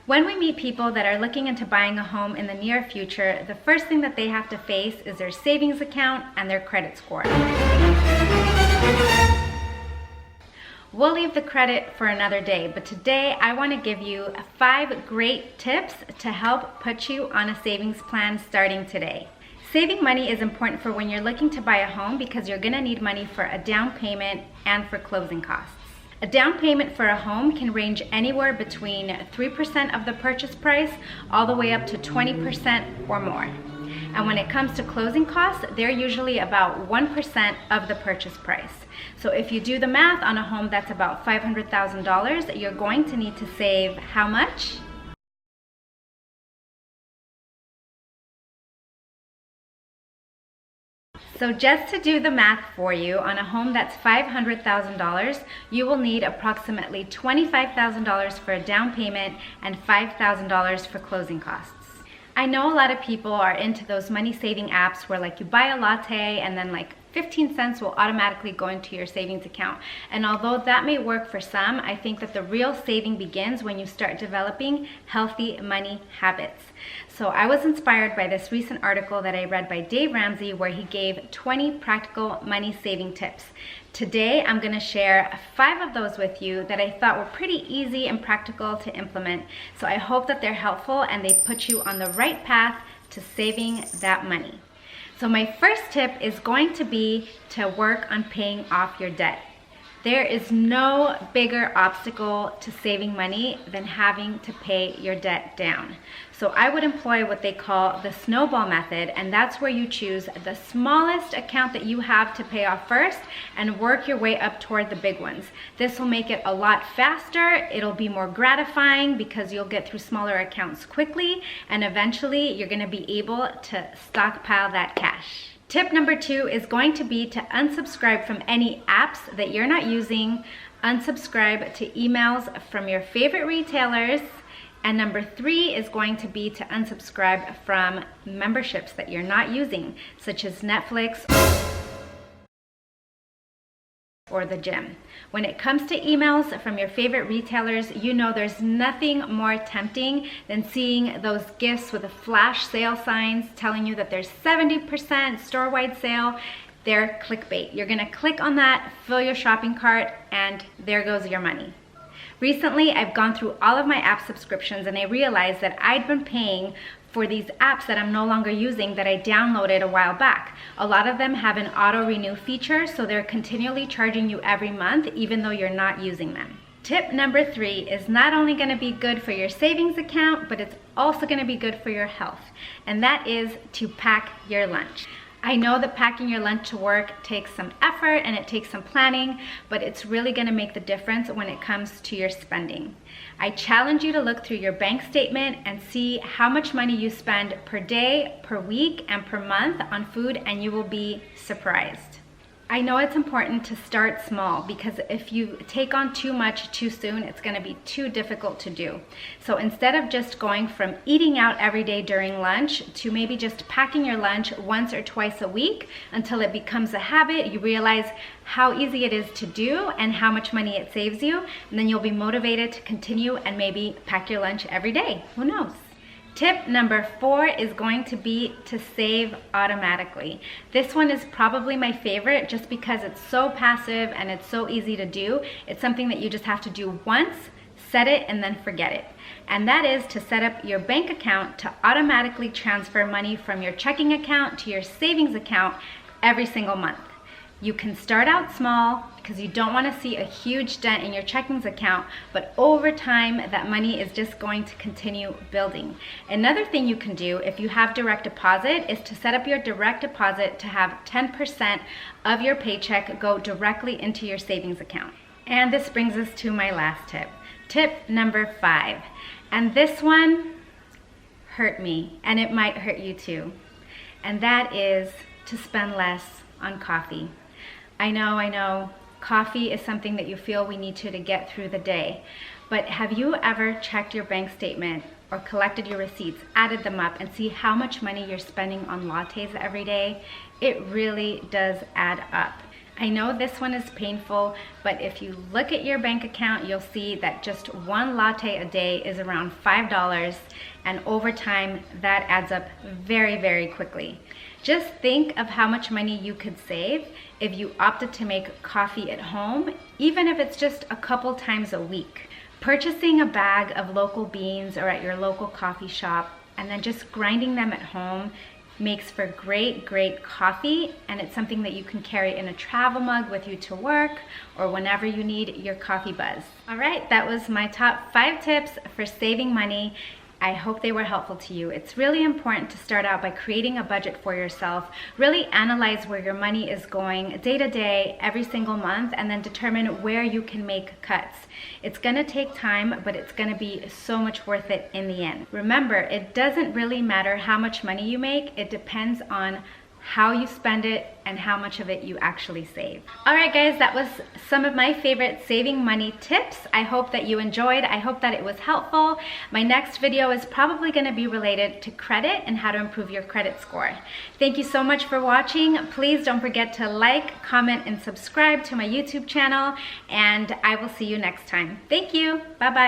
When we meet people that are looking into buying a home in the near future, the first thing that they have to face is their savings account and their credit score. We'll leave the credit for another day, but today I want to give you 5 great tips to help put you on a savings plan starting today. Saving money is important for when you're looking to buy a home because you're going to need money for a down payment and for closing costs. A down payment for a home can range anywhere between 3% of the purchase price all the way up to 20% or more. And when it comes to closing costs, they're usually about 1% of the purchase price. So if you do the math on a home that's about $500,000, you're going to need to save how much? So just to do the math for you, on a home that's $500,000, you will need approximately $25,000 for a down payment and $5,000 for closing costs. I know a lot of people are into those money saving apps where like you buy a latte and then like 15 cents will automatically go into your savings account. And although that may work for some, I think that the real saving begins when you start developing healthy money habits. So I was inspired by this recent article that I read by Dave Ramsey where he gave 20 practical money saving tips. Today I'm going to share 5 of those with you that I thought were pretty easy and practical to implement. So I hope that they're helpful and they put you on the right path to saving that money. So my first tip is going to be to work on paying off your debt. There is no bigger obstacle to saving money than having to pay your debt down. So I would employ what they call the snowball method, and that's where you choose the smallest account that you have to pay off first and work your way up toward the big ones. This will make it a lot faster, it'll be more gratifying because you'll get through smaller accounts quickly, and eventually you're going to be able to stockpile that cash. Tip number 2 is going to be to unsubscribe from any apps that you're not using, unsubscribe to emails from your favorite retailers, and number 3 is going to be to unsubscribe from memberships that you're not using, such as Netflix or the gym. When it comes to emails from your favorite retailers, you know there's nothing more tempting than seeing those gifts with the flash sale signs telling you that there's 70% store-wide sale. They're clickbait. You're gonna click on that, fill your shopping cart, and there goes your money. Recently, I've gone through all of my app subscriptions and I realized that I'd been paying for these apps that I'm no longer using that I downloaded a while back. A lot of them have an auto renew feature, so they're continually charging you every month even though you're not using them. Tip number 3 is not only going to be good for your savings account, but it's also going to be good for your health, and that is to pack your lunch. I know that packing your lunch to work takes some effort and it takes some planning, but it's really going to make the difference when it comes to your spending. I challenge you to look through your bank statement and see how much money you spend per day, per week, and per month on food, and you will be surprised. I know it's important to start small because if you take on too much too soon, it's going to be too difficult to do. So instead of just going from eating out every day during lunch to maybe just packing your lunch once or twice a week until it becomes a habit, you realize how easy it is to do and how much money it saves you, and then you'll be motivated to continue and maybe pack your lunch every day. Who knows? Tip number 4 is going to be to save automatically. This one is probably my favorite just because it's so passive and it's so easy to do. It's something that you just have to do once, set it, and then forget it. And that is to set up your bank account to automatically transfer money from your checking account to your savings account every single month. You can start out small because you don't want to see a huge dent in your checkings account, but over time that money is just going to continue building. Another thing you can do if you have direct deposit is to set up your direct deposit to have 10% of your paycheck go directly into your savings account. And this brings us to my last tip. Tip number 5. And this one hurt me, and it might hurt you too. And that is to spend less on coffee. I know, coffee is something that you feel we need to get through the day. But have you ever checked your bank statement or collected your receipts, added them up, and see how much money you're spending on lattes every day? It really does add up. I know this one is painful, but if you look at your bank account, you'll see that just one latte a day is around $5, and over time, that adds up very, very quickly. Just think of how much money you could save if you opted to make coffee at home, even if it's just a couple times a week. Purchasing a bag of local beans or at your local coffee shop and then just grinding them at home makes for great, great coffee, and it's something that you can carry in a travel mug with you to work or whenever you need your coffee buzz. All right, that was my top 5 tips for saving money. I hope they were helpful to you. It's really important to start out by creating a budget for yourself. Really analyze where your money is going day to day, every single month, and then determine where you can make cuts. It's gonna take time, but it's gonna be so much worth it in the end. Remember, it doesn't really matter how much money you make. It depends on how you spend it and how much of it you actually save. All right, guys, that was some of my favorite saving money tips. I hope that you enjoyed. I hope that it was helpful. My next video is probably gonna be related to credit and how to improve your credit score. Thank you so much for watching. Please don't forget to like, comment, and subscribe to my YouTube channel, and I will see you next time. Thank you. Bye-bye.